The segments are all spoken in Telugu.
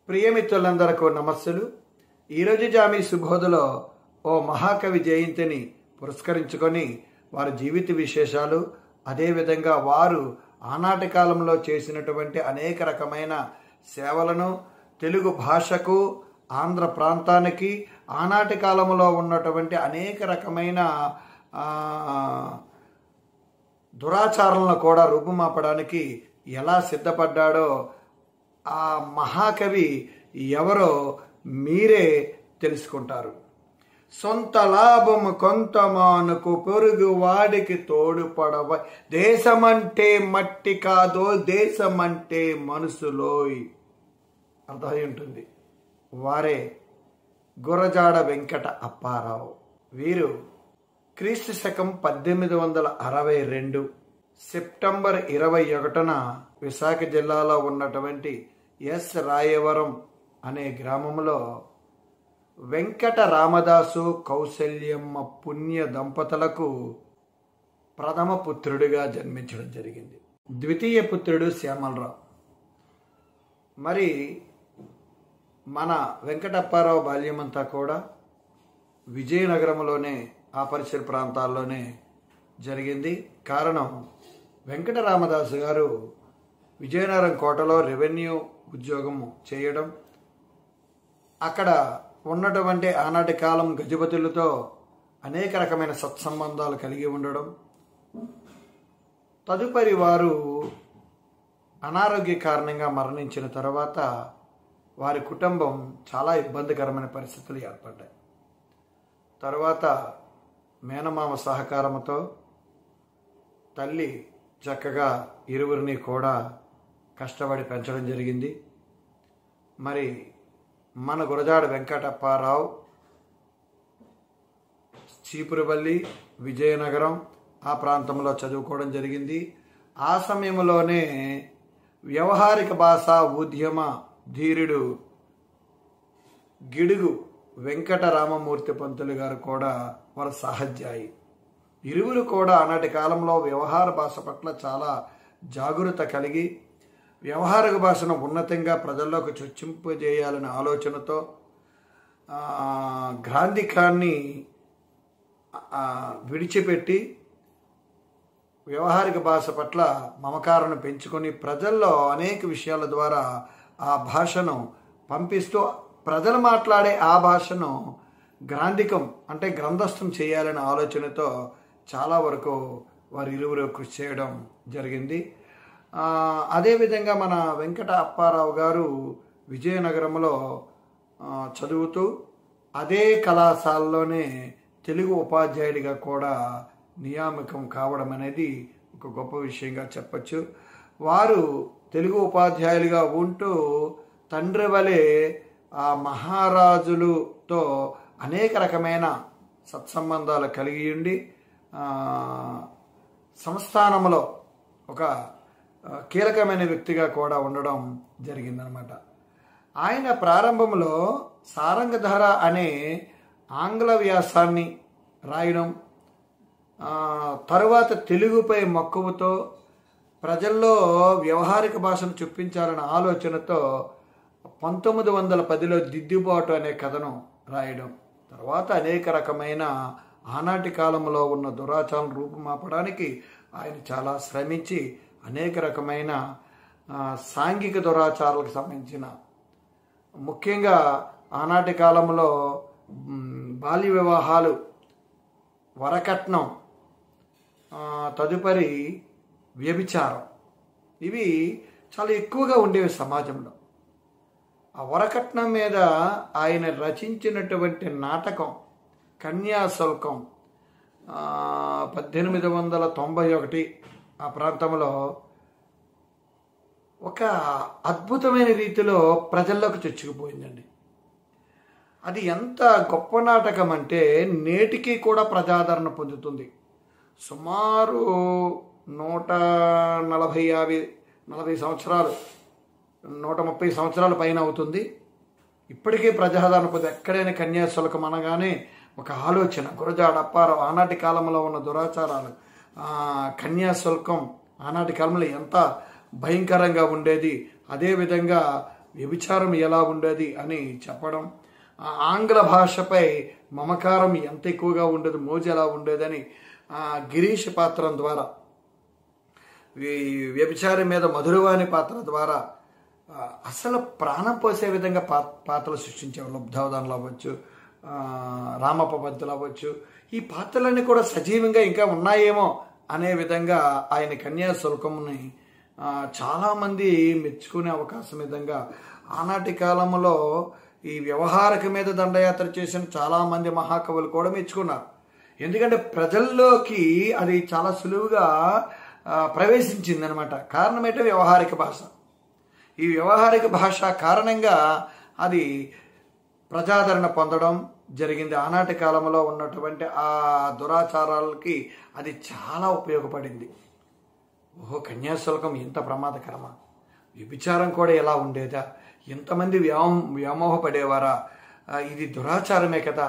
ప్రియమిత్రులందరకు నమస్సులు. ఈరోజు జామీ సుబోధలో ఓ మహాకవి జయంతిని పురస్కరించుకొని వారి జీవిత విశేషాలు, అదేవిధంగా వారు ఆనాటి కాలంలో చేసినటువంటి అనేక రకమైన సేవలను తెలుగు భాషకు, ఆంధ్ర ప్రాంతానికి, ఆనాటి కాలంలో ఉన్నటువంటి అనేక రకమైన దురాచారాలను కూడా రూపుమాపడానికి ఎలా సిద్ధపడ్డాడో ఆ మహాకవి ఎవరో మీరే తెలుసుకుంటారు. సొంత లాభము కొంతమానుకు పొరుగు వాడికి తోడుపడవ, దేశమంటే మట్టి కాదో దేశమంటే మనసులోయ్. అర్థమై ఉంటుంది. వారే గురజాడ వెంకట అప్పారావు. వీరు క్రీస్తు శకం 1862 సెప్టెంబర్ 21న విశాఖ జిల్లాలో ఉన్నటువంటి ఎస్ రాయవరం అనే గ్రామంలో వెంకట రామదాసు కౌసల్యమ్మ పుణ్య దంపతులకు ప్రథమ పుత్రుడిగా జన్మించడం జరిగింది. ద్వితీయ పుత్రుడు శ్యామలరావు. మరి మన వెంకటప్పారావు బాల్యమంతా కూడా విజయనగరంలోనే, ఆ పరిసర ప్రాంతాల్లోనే జరిగింది. కారణం, వెంకట రామదాసు గారు విజయనగరం కోటలో రెవెన్యూ ఉద్యోగం చేయడం, అక్కడ ఉన్నటువంటి ఆనాటి కాలం గజపతులతో అనేక రకమైన సత్సంబంధాలు కలిగి ఉండడం, తదుపరి వారు అనారోగ్య కారణంగా మరణించిన తర్వాత వారి కుటుంబం చాలా ఇబ్బందికరమైన పరిస్థితులు ఏర్పడ్డాయి. తర్వాత మేనమామ సహకారంతో తల్లి చక్కగా ఇరువురిని కూడా కష్టపడి పెంచడం జరిగింది. మరి మన గురజాడ వెంకటప్పారావు చీపురుపల్లి, విజయనగరం ఆ ప్రాంతంలో చదువుకోవడం జరిగింది. ఆ సమయంలోనే వ్యవహారిక భాషా ఉద్యమ ధీరుడు గిడుగు వెంకట రామమూర్తి పంతులు గారు కూడా వారి సహధ్యాయి. ఇరువురు కూడా ఆనాటి కాలంలో వ్యవహార భాష పట్ల చాలా జాగరూకత కలిగి వ్యవహారిక భాషను ఉన్నతంగా ప్రజల్లోకి చొచ్చింపజేయాలనే ఆలోచనతో గ్రాంధికాన్ని విడిచిపెట్టి వ్యవహారిక భాష పట్ల మమకారాన్ని పెంచుకొని ప్రజల్లో అనేక విషయాల ద్వారా ఆ భాషను పంపిస్తూ ప్రజలు మాట్లాడే ఆ భాషను గ్రాంధికం అంటే గ్రంథస్థం చేయాలనే ఆలోచనతో చాలా వరకు వారి ఇరువురు కృషి చేయడం జరిగింది. అదేవిధంగా మన వెంకట అప్పారావు గారు విజయనగరంలో చదువుతూ అదే కళాశాలలోనే తెలుగు ఉపాధ్యాయుడిగా కూడా నియామకం కావడం అనేది ఒక గొప్ప విషయంగా చెప్పచ్చు. వారు తెలుగు ఉపాధ్యాయులుగా ఉంటూ తండ్రి వలె ఆ మహారాజులతో అనేక రకమైన సత్సంబంధాలు కలిగి ఉండి సంస్థానంలో ఒక కీలకమైన వ్యక్తిగా కూడా ఉండడం జరిగిందనమాట. ఆయన ప్రారంభంలో సారంగధార అనే ఆంగ్ల వ్యాసాన్ని రాయడం, తరువాత తెలుగుపై మక్కువతో ప్రజల్లో వ్యవహారిక భాషను చూపించాలనే ఆలోచనతో 1910లో దిద్దుబాటు అనే కథను రాయడం, తర్వాత అనేక రకమైన ఆనాటి కాలంలో ఉన్న దురాచారం రూపుమాపడానికి ఆయన చాలా శ్రమించి అనేక రకమైన సాంఘిక దురాచారాలకు సంబంధించిన, ముఖ్యంగా ఆనాటి కాలంలో బాల్య వివాహాలు, వరకట్నం, తదుపరి వ్యభిచారం, ఇవి చాలా ఎక్కువగా ఉండేవి సమాజంలో. ఆ వరకట్నం మీద ఆయన రచించినటువంటి నాటకం కన్యాశుల్కం 1891 ఆ ప్రాంతంలో ఒక అద్భుతమైన రీతిలో ప్రజల్లోకి చొచ్చుకుపోయిందండి. అది ఎంత గొప్ప నాటకం అంటే నేటికి కూడా ప్రజాదరణ పొందుతుంది. సుమారు 140 సంవత్సరాలు, 130 సంవత్సరాల పైన అవుతుంది. ఇప్పటికీ ప్రజాదరణ పొంది ఎక్కడైనా కన్యాశుల్కం అనగానే ఒక ఆలోచన, గురజాడ అప్పారావు ఆనాటి కాలంలో ఉన్న దురాచారాలు, కన్యాశుల్కం ఆనాటి కాలంలో ఎంత భయంకరంగా ఉండేది, అదేవిధంగా వ్యభిచారం ఎలా ఉండేది అని చెప్పడం, ఆంగ్ల భాషపై మమకారం ఎంత ఎక్కువగా ఉండేది, మోజు ఎలా ఉండేదని గిరీష్ పాత్రం ద్వారా, వ్యభిచారం మీద మధురవాణి పాత్ర ద్వారా అసలు ప్రాణం పోసే విధంగా పాత్రలు సృష్టించేవారు. లుబ్ధావధానులు అవ్వచ్చు, రామప్ప పంతులు అవ్వచ్చు. ఈ పాత్రలన్నీ కూడా సజీవంగా ఇంకా ఉన్నాయేమో అనే విధంగా ఆయన కన్యాశుల్కంని చాలామంది మెచ్చుకునే అవకాశం విధంగా ఆనాటి కాలంలో ఈ వ్యవహారిక మీద దండయాత్ర చేసిన చాలామంది మహాకవులు కూడా మెచ్చుకున్నారు. ఎందుకంటే ప్రజల్లోకి అది చాలా సులువుగా ప్రవేశించింది అనమాట. కారణం ఏంటంటే వ్యవహారిక భాష. ఈ వ్యవహారిక భాష కారణంగా అది ప్రజాదరణ పొందడం జరిగింది. ఆనాటి కాలంలో ఉన్నటువంటి ఆ దురాచారాలకి అది చాలా ఉపయోగపడింది. ఓహో, కన్యాశుల్కం ఎంత ప్రమాదకరమా, వ్యభిచారం కూడా ఎలా ఉండేదా, ఎంతమంది వ్యామోహపడేవారా, ఇది దురాచారమే కదా,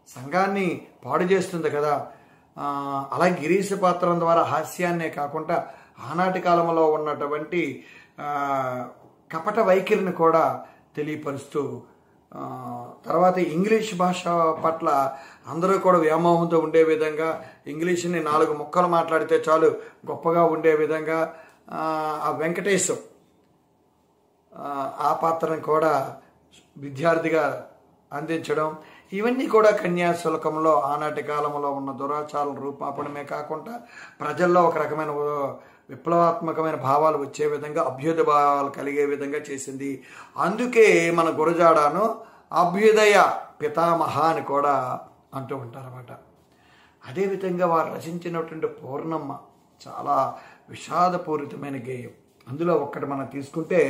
సంఘాన్ని పాడు చేస్తుంది కదా. అలా గిరీశ పాత్రం ద్వారా హాస్యాన్నే కాకుండా ఆనాటి కాలంలో ఉన్నటువంటి కపట వైఖరిని కూడా తెలియపరుస్తూ, తర్వాత ఇంగ్లీష్ భాష పట్ల అందరూ కూడా వ్యామోహంతో ఉండే విధంగా, ఇంగ్లీష్ని 4 ముక్కలు మాట్లాడితే చాలు గొప్పగా ఉండే విధంగా ఆ వెంకటేశం ఆ పాత్రను కూడా విద్యార్థిగా అందించడం, ఇవన్నీ కూడా కన్యాశుల్కంలో ఆనాటి కాలంలో ఉన్న దురాచారాల రూపాపడమే కాకుండా ప్రజల్లో ఒక రకమైన విప్లవాత్మకమైన భావాలు వచ్చే విధంగా, అభ్యుదయ భావాలు కలిగే విధంగా చేసింది. అందుకే మన గురజాడను అభ్యుదయ పితామహ అని కూడా అంటూ ఉంటారన్నమాట. అదేవిధంగా వారు రచించినటువంటి పూర్ణమ్మ చాలా విషాదపూరితమైన గేయం. అందులో ఒక్కటి మనం తీసుకుంటే,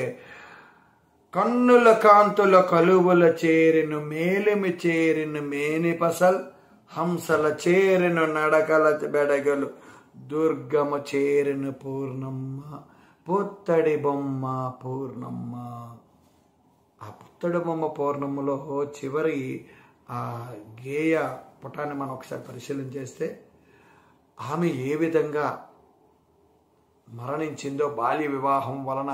కన్నుల కాంతుల కలువల చేరిను మేలిమి చేరిను మేని పసల్, హంసల చేరిను నడకల బెడగలు, దుర్గమ చేరిను పూర్ణమ్మ పుత్తడి బొమ్మ పూర్ణమ్మ. ఆ పుత్తడి బొమ్మ పూర్ణమ్మలో చివరి ఆ గేయ పుటాన్ని మనం ఒకసారి పరిశీలన చేస్తే, ఆమె ఏ విధంగా మరణించిందో బాల్య వివాహం వలన.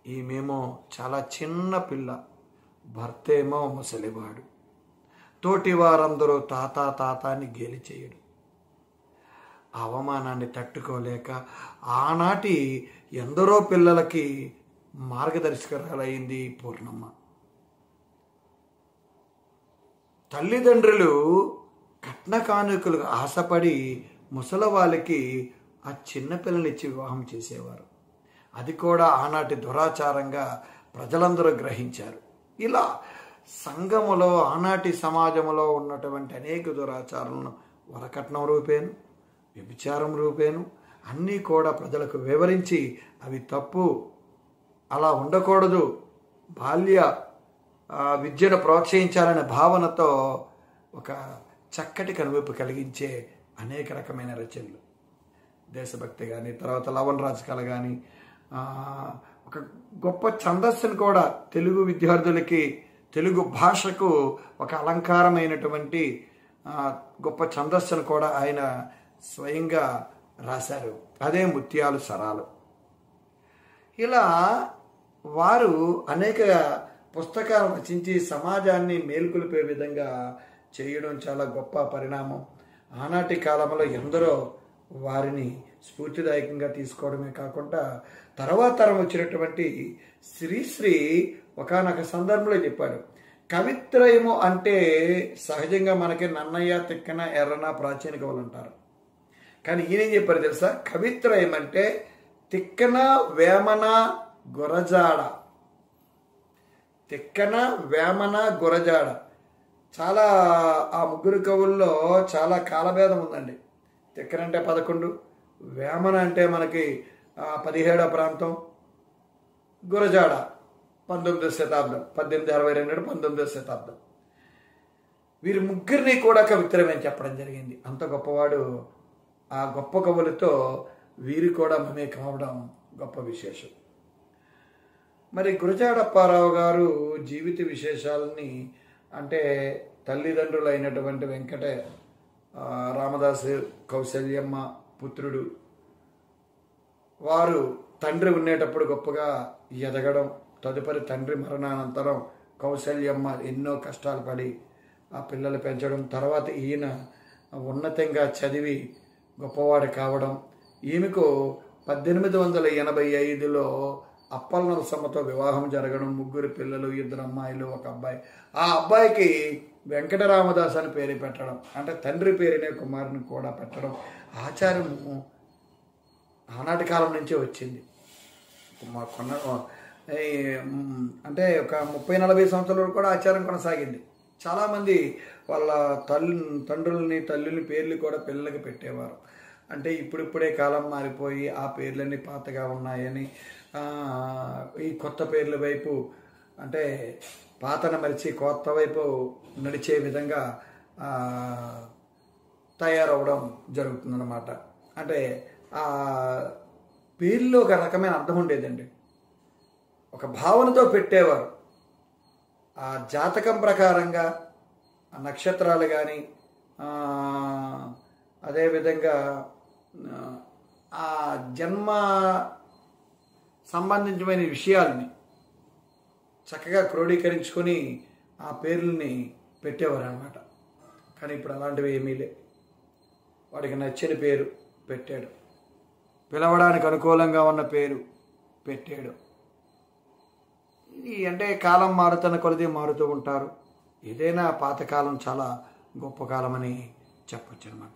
ఈమెమో చాలా చిన్న పిల్ల, భర్త ఏమో ముసలివాడు, తోటి వారందరూ తాత తాత అని గేలి చేయడు. అవమానాన్ని తట్టుకోలేక ఆనాటి ఎందరో పిల్లలకి మార్గదర్శకురాలైంది పూర్ణమ్మ. తల్లిదండ్రులు కట్న కానుకలు ఆశపడి ముసలవాళ్ళకి ఆ చిన్నపిల్లనిచ్చి వివాహం చేసేవారు. అది కూడా ఆనాటి దురాచారంగా ప్రజలందరూ గ్రహించారు. ఇలా సంఘములో, ఆనాటి సమాజంలో ఉన్నటువంటి అనేక దురాచారాలను వరకట్నం రూపేను, వ్యభిచారం రూపేను అన్నీ కూడా ప్రజలకు వివరించి అవి తప్పు, అలా ఉండకూడదు, బాల్య విద్యను ప్రోత్సహించాలనే భావనతో ఒక చక్కటి కనువిప్పు కలిగించే అనేక రకమైన రచనలు, దేశభక్తి కానీ, తర్వాత లవణ్ రాజ్ కళ కానీ, ఒక గొప్ప ఛందస్సును కూడా తెలుగు విద్యార్థులకి, తెలుగు భాషకు ఒక అలంకారమైనటువంటి గొప్ప ఛందస్సును కూడా ఆయన స్వయంగా రాశారు. అదే ముత్యాలు సరాలు. ఇలా వారు అనేక పుస్తకాలు రచించి సమాజాన్ని మేల్కొల్పే విధంగా చేయడం చాలా గొప్ప పరిణామం. ఆనాటి కాలంలో ఎందరో వారిని స్ఫూర్తిదాయకంగా తీసుకోవడమే కాకుండా తర్వాత తరం వచ్చినటువంటి శ్రీశ్రీ ఒకానొక సందర్భంలో చెప్పాడు, కవిత్రయము అంటే సహజంగా మనకి నన్నయ్య, తిక్కన, ఎర్రన, ప్రాచీన కవులు అంటారు. కానీ ఈయనేం చెప్పారు తెలుసా? కవిత్రయం అంటే తిక్కన, వేమన, గురజాడ. తిక్కన, వేమన, గురజాడ చాలా, ఆ ముగ్గురు కవుల్లో చాలా కాలభేదం ఉందండి. తిక్కన అంటే 11, వేమన అంటే మనకి 17వ ప్రాంతం, గురజాడ 19వ శతాబ్దం, 1862 19వ శతాబ్దం. వీరి ముగ్గురిని కూడా కవిత్రయం అని చెప్పడం జరిగింది. అంత గొప్పవాడు. ఆ గొప్ప కవులతో వీరు కూడా మమేకం అవడం గొప్ప విశేషం. మరి గురజాడ అప్పారావు గారు జీవిత విశేషాలని, అంటే తల్లిదండ్రులు అయినటువంటి వెంకట రామదాసు, కౌశల్యమ్మ పుత్రుడు, వారు తండ్రి ఉండేటప్పుడు గొప్పగా ఎదగడం, తదుపరి తండ్రి మరణానంతరం కౌసల్యమ్మ ఎన్నో కష్టాలు పడి ఆ పిల్లలు పెంచడం, తర్వాత ఈయన ఉన్నతంగా చదివి గొప్పవాడు కావడం, ఈమెకు 1885లో అప్పల నరసమ్మతో వివాహం జరగడం, 3 పిల్లలు, 2 అమ్మాయిలు, 1 అబ్బాయి. ఆ అబ్బాయికి వెంకటరామదాస్ అని పేరు పెట్టడం, అంటే తండ్రి పేరునే కుమారుని కూడా పెట్టడం ఆచారము ఆనాటి కాలం నుంచే వచ్చింది. అంటే ఒక 30-40 సంవత్సరాల వరకు కూడా ఆచారం కొనసాగింది. చాలామంది వాళ్ళ తండ్రుల్ని తల్లుల్ని పేర్లు కూడా పిల్లలకి పెట్టేవారు. అంటే ఇప్పుడిప్పుడే కాలం మారిపోయి ఆ పేర్లన్నీ పాతగా ఉన్నాయని ఈ కొత్త పేర్ల వైపు, అంటే పాతను మరిచి కొత్త వైపు నడిచే విధంగా తయారవడం జరుగుతుందన్నమాట. అంటే ఆ పేర్లో ఒక రకమైన అర్థం ఉండేదండి, ఒక భావనతో పెట్టేవారు. ఆ జాతకం ప్రకారంగా ఆ నక్షత్రాలు కానీ అదేవిధంగా ఆ జన్మ సంబంధించిన విషయాల్ని చక్కగా క్రోడీకరించుకొని ఆ పేర్లని పెట్టేవారు అన్నమాట. కానీ ఇప్పుడు అలాంటివి ఏమీ లేవు. వాడికి నచ్చిన పేరు పెట్టాడు, పిలవడానికి అనుకూలంగా ఉన్న పేరు పెట్టాడు. అంటే కాలం మారుతున్న కొలది మారుతూ ఉంటారు. ఏదైనా పాతకాలం చాలా గొప్ప కాలం అని చెప్పచ్చు అనమాట.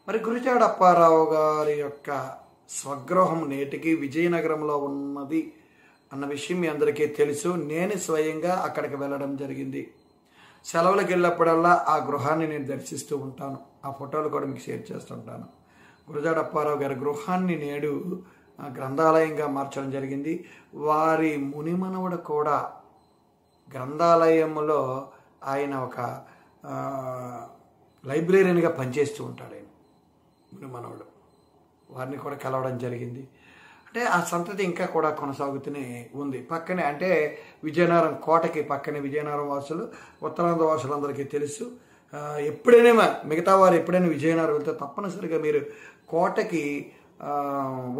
మరి గురజాడ అప్పారావు గారి యొక్క స్వగృహం నేటికి విజయనగరంలో ఉన్నది అన్న విషయం మీ అందరికీ తెలుసు. నేను స్వయంగా అక్కడికి వెళ్ళడం జరిగింది. సెలవులకు వెళ్ళినప్పుడల్లా ఆ గృహాన్ని నేను దర్శిస్తూ ఉంటాను. ఆ ఫోటోలు కూడా మీకు షేర్ చేస్తుంటాను. గురజాడ అప్పారావు గారి గృహాన్ని నేడు గ్రంథాలయంగా మార్చడం జరిగింది. వారి మునిమనవుడు కూడా గ్రంథాలయంలో ఆయన ఒక లైబ్రేరియన్గా పనిచేస్తూ ఉంటాడు. ఆయన మునిమనవుడు, వారిని కూడా కలవడం జరిగింది. అంటే ఆ సంతతి ఇంకా కూడా కొనసాగుతూనే ఉంది. పక్కనే అంటే విజయనగరం కోటకి పక్కనే విజయనగరం వాసులు, ఉత్తరాంధ్ర వాసులందరికీ తెలుసు. ఎప్పుడైనా మిగతా వారు ఎప్పుడైనా విజయనగరం వెళ్తే తప్పనిసరిగా మీరు కోటకి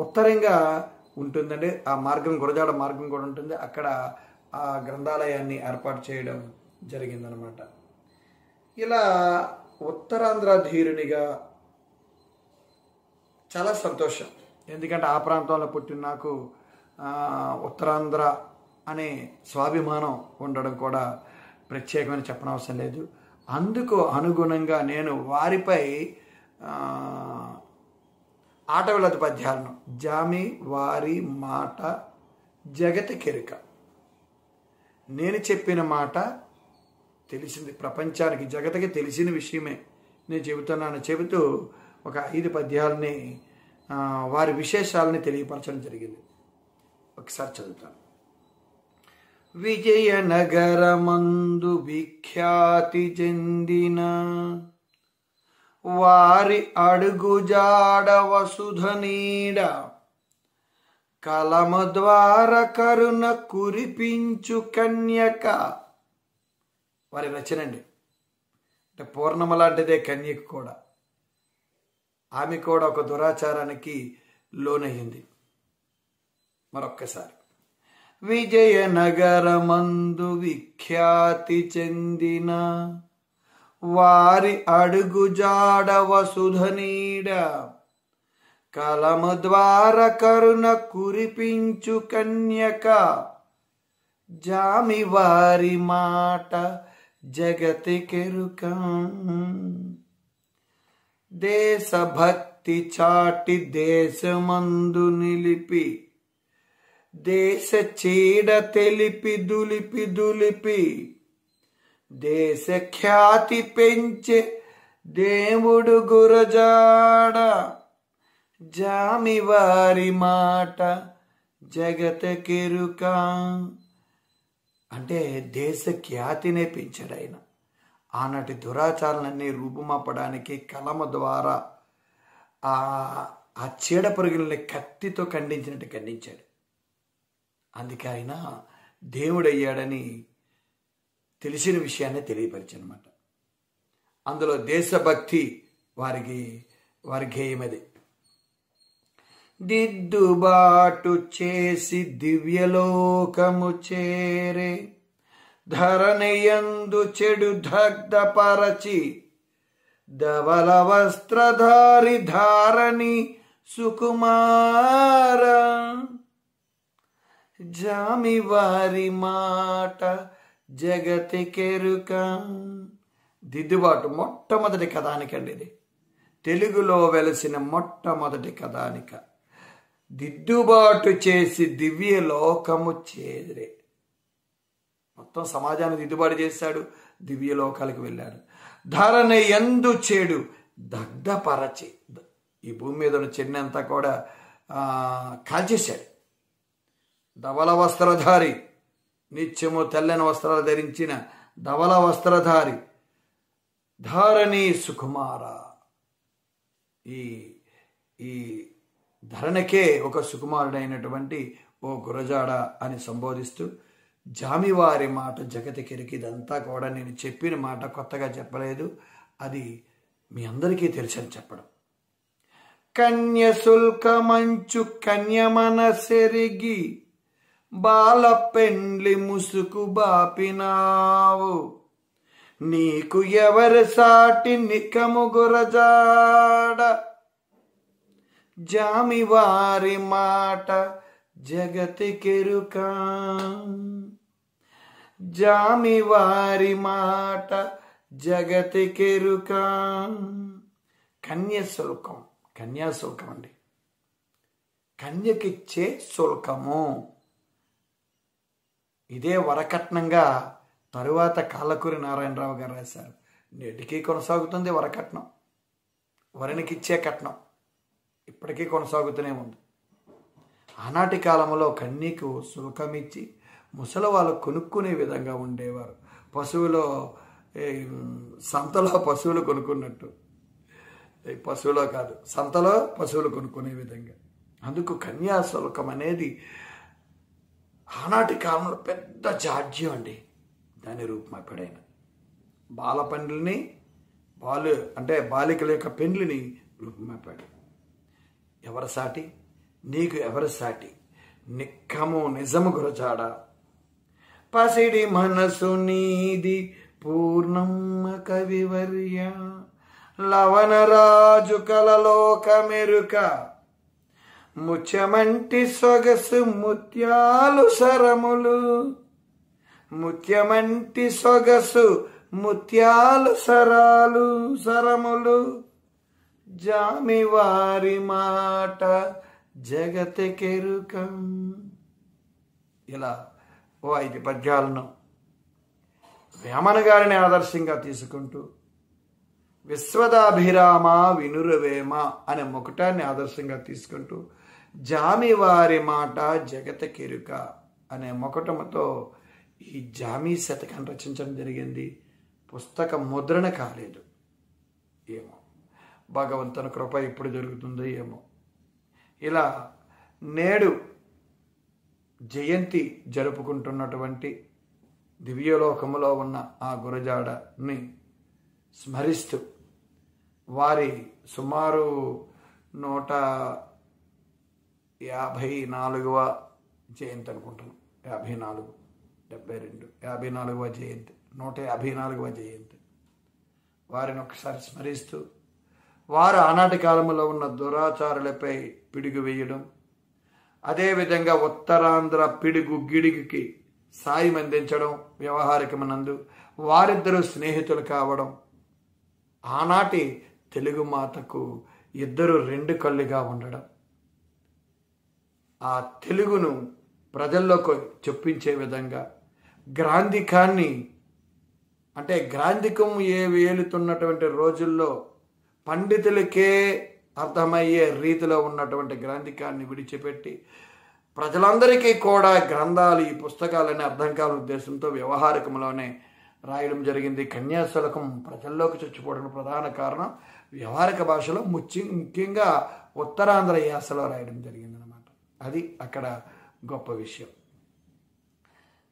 ఉత్తరంగా ఉంటుందండి ఆ మార్గం, గురజాడ మార్గం కూడా ఉంటుంది. అక్కడ ఆ గ్రంథాలయాన్ని ఏర్పాటు చేయడం జరిగిందనమాట. ఇలా ఉత్తరాంధ్ర ధీరునిగా చాలా సంతోషం. ఎందుకంటే ఆ ప్రాంతంలో పుట్టిన నాకు ఉత్తరాంధ్ర అనే స్వాభిమానం ఉండడం కూడా ప్రత్యేకమైన చెప్పనవసరం లేదు. అందుకు అనుగుణంగా నేను వారిపై ఆటవిలది పద్యాలను జామి వారి మాట జగతి కెరుక, నేను చెప్పిన మాట తెలిసింది ప్రపంచానికి, జగతికి తెలిసిన విషయమే నేను చెబుతున్నాను చెబుతూ ఒక 5 పద్యాలని వారి విశేషాలని తెలియపరచడం జరిగింది. ఒకసారి చదువుతాను. విజయనగరమందు విఖ్యాతి చెందిన వారి అడుగుజాడ వసుధ నీడ, కలమ ద్వార కరుణ కురిపించు కన్యక. వారి రచనండి. అంటే పూర్ణమ లాంటిదే కన్యక కూడా. ఆమె కూడా ఒక దురాచారానికి లోనయ్యింది. మరొక్కసారి. విజయనగరమందు విఖ్యాతి చెందిన వారి అడుగుజాడ వసుధ నీడ, కలమ ద్వార కరుణ కురిపించు కన్యక, జామి వారి మాట జగతి కెరుక. దేశభక్తి చాటి దేశమందు నిలిపి, దేశ చీడ తెలిపి దులిపి దులిపి, దేశ ఖ్యాతి పెంచే దేవుడు గురజాడ, జామి వారి మాట జగత కెరుక. అంటే దేశ ఖ్యాతినే పెంచాడు ఆయన. ఆనాటి దురాచారాలన్నీ రూపుమాపడానికి కలమ ద్వారా ఆ చీడ పురుగుల్ని కత్తితో ఖండించినట్టు ఖండించాడు. అందుకే ఆయన దేవుడయ్యాడని తెలిసిన విషయాన్ని తెలియపరిచనమాట. అందులో దేశభక్తి వారి గేయమది. దిద్దుబాటు చేసి దివ్యలోకము చేరే, ధరణియందు చెడు దగ్ధపరచి ధవల వస్త్రధారి ధారణి సుకుమార. జామివారి మాట జగతికెరుక. దిద్దుబాటు మొట్టమొదటి కథానికండి ఇది. తెలుగులో వెలసిన మొట్టమొదటి కథానిక. దిద్దుబాటు చేసి దివ్య లోకము చేరే. మొత్తం సమాజాన్ని దిద్దుబాటు చేశాడు, దివ్య లోకాలకు వెళ్ళాడు. ధరణి యందు చెడు దగ్ధపరచి, ఈ భూమి మీద ఉన్న చెన్నంతా కూడా కాల్చేశాడు. ధవల వస్త్రధారి, నిత్యము తెల్లని వస్త్రాలు ధరించిన ధవల వస్త్రధారి ధారణి సుకుమార. ఈ ధరణకే ఒక సుకుమారుడైనటువంటి ఓ గురజాడ అని సంబోధిస్తూ, జామివారి మాట జగతికెరికి. ఇదంతా కూడా నేను చెప్పిన మాట కొత్తగా చెప్పలేదు, అది మీ అందరికీ తెలుసని చెప్పడం. కన్య శుల్క మంచు కన్యమన సెరిగి, బాల పెండ్లి ముసుకు బాపినావు, నీకు ఎవరి సాటి నికము గురజాడ. జామివారి మాట జగతికెరుక. జామివారి మాట జగతికెరుక. కన్యాశుల్కం, కన్యాశుల్కం అండి, కన్యకిచ్చే శుల్కము. ఇదే వరకట్నంగా తరువాత కాళ్ళకూరి నారాయణరావు గారు రాశారు. నేటికీ కొనసాగుతుంది వరకట్నం, వరునికిచ్చే కట్నం ఇప్పటికీ కొనసాగుతూనే ఉంది. ఆనాటి కాలంలో కన్యకు శుల్కమిచ్చి ముసలి వాళ్ళు కొనుక్కునే విధంగా ఉండేవారు. పశువులో సంతలో పశువులు కొనుక్కున్నట్టు, పశువులో కాదు సంతలో పశువులు కొనుక్కునే విధంగా. అందుకు కన్యాశుల్కం అనేది ఆనాటి కాలంలో పెద్ద జాడ్యం అండి. దాని రూపమైపడైన బాల పెండ్లిని, బాలికల యొక్క పెండ్లిని రూపమైపాడు. ఎవరి సాటి, నీకు ఎవరి సాటి, నిక్కము నిజము గురజాడ. పసిడి మనసు నీది పూర్ణమ్మ కవివర్య, లవణరాజు కలలోకమెరుక, ముత్యమంటి సొగసు ముత్యాలు సరములు, ముత్యమంటి సొగసు ముత్యాలు సరములు, జామివారి మాట జగతికెరుక. ఇలా ఓ 5 పద్యాలను వేమన గారిని ఆదర్శంగా తీసుకుంటూ, విశ్వదాభిరామ వినురవేమ అనే ముకుటాన్ని ఆదర్శంగా తీసుకుంటూ, జామివారి మాట జగతికెరుక అనే ముకుటముతో ఈ జామీ శతకాన్ని రచించడం జరిగింది. పుస్తక ముద్రణ కాలేదు, ఏమో భగవంతుని కృప ఎప్పుడు జరుగుతుందో ఏమో. ఇలా నేడు జయంతి జరుపుకుంటున్నటువంటి దివ్యలోకములో ఉన్న ఆ గురజాడని స్మరిస్తూ, వారి సుమారు 154వ జయంతి అనుకుంటున్నాను, 54, 72, 54వ జయంతి, 154వ జయంతి. వారిని ఒకసారి స్మరిస్తూ, వారు ఆనాటి కాలంలో ఉన్న దురాచారులపై పిడుగు వేయడం, అదేవిధంగా ఉత్తరాంధ్ర పిడుగు గిడుగుకి సాయం అందించడం, వ్యవహారికమనందు వారిద్దరూ స్నేహితులు కావడం, ఆనాటి తెలుగు మాతకు ఇద్దరు 2 కళ్ళుగా ఉండడం, ఆ తెలుగును ప్రజల్లోకి చొప్పించే విధంగా గ్రాంధికాన్ని, అంటే గ్రాంధికం ఏలుతున్నటువంటి రోజుల్లో పండితులకే అర్థమయ్యే రీతిలో ఉన్నటువంటి గ్రాంధికాన్ని విడిచిపెట్టి ప్రజలందరికీ కూడా గ్రంథాలు, ఈ పుస్తకాలని అర్థం కాని ఉద్దేశంతో వ్యవహారికంలోనే రాయడం జరిగింది. కన్యాశుల్కం ప్రజల్లోకి చొచ్చిపోవడానికి ప్రధాన కారణం వ్యవహారిక భాషలో ముఖ్యంగా ఉత్తరాంధ్ర యాసలో రాయడం జరిగిందనమాట. అది అక్కడ గొప్ప విషయం.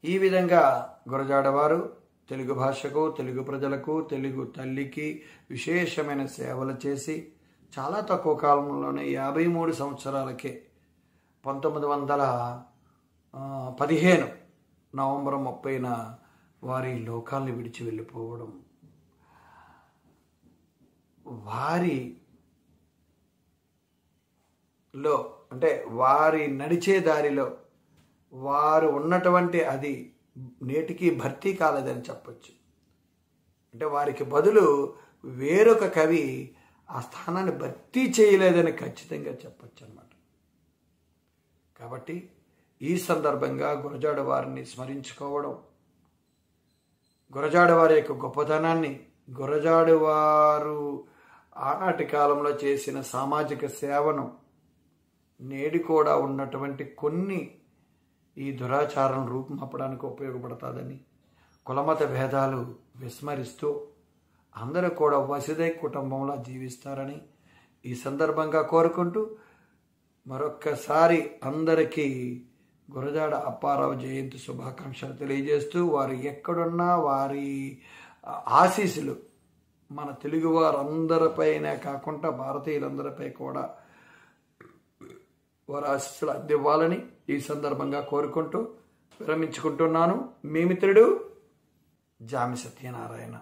ఈ విధంగా గురజాడవారు తెలుగు భాషకు, తెలుగు ప్రజలకు, తెలుగు తల్లికి విశేషమైన సేవలు చేసి చాలా తక్కువ కాలంలోనే 53 సంవత్సరాలకే 1915 నవంబర్ 30న వారి లోకాల్ని విడిచి వెళ్ళిపోవడం, వారిలో అంటే వారి నడిచే దారిలో వారు ఉన్నటువంటి అది నేటికి భర్తీ కాలేదని చెప్పచ్చు. అంటే వారికి బదులు వేరొక కవి ఆ స్థానాన్ని భర్తీ చేయలేదని ఖచ్చితంగా చెప్పచ్చు అన్నమాట. కాబట్టి ఈ సందర్భంగా గురజాడ వారిని స్మరించుకోవడం, గురజాడ వారి యొక్క గొప్పతనాన్ని, గురజాడ వారు ఆనాటి కాలంలో చేసిన సామాజిక సేవను, నేడు కూడా ఉన్నటువంటి కొన్ని ఈ దురాచారం రూపుమాపడానికి ఉపయోగపడుతుందని, కులమత భేదాలు విస్మరిస్తూ అందరూ కూడా వసుదైక కుటుంబంలో జీవిస్తారని ఈ సందర్భంగా కోరుకుంటూ మరొక్కసారి అందరికీ గురజాడ అప్పారావు జయంతి శుభాకాంక్షలు తెలియజేస్తూ, వారు ఎక్కడున్నా వారి ఆశీస్సులు మన తెలుగు వారందరిపైనే కాకుండా భారతీయులందరిపై కూడా వారి ఆశీస్సులు అందివ్వాలని ఈ సందర్భంగా కోరుకుంటూ విరమించుకుంటున్నాను. మీ మిత్రుడు జామి సత్యనారాయణ.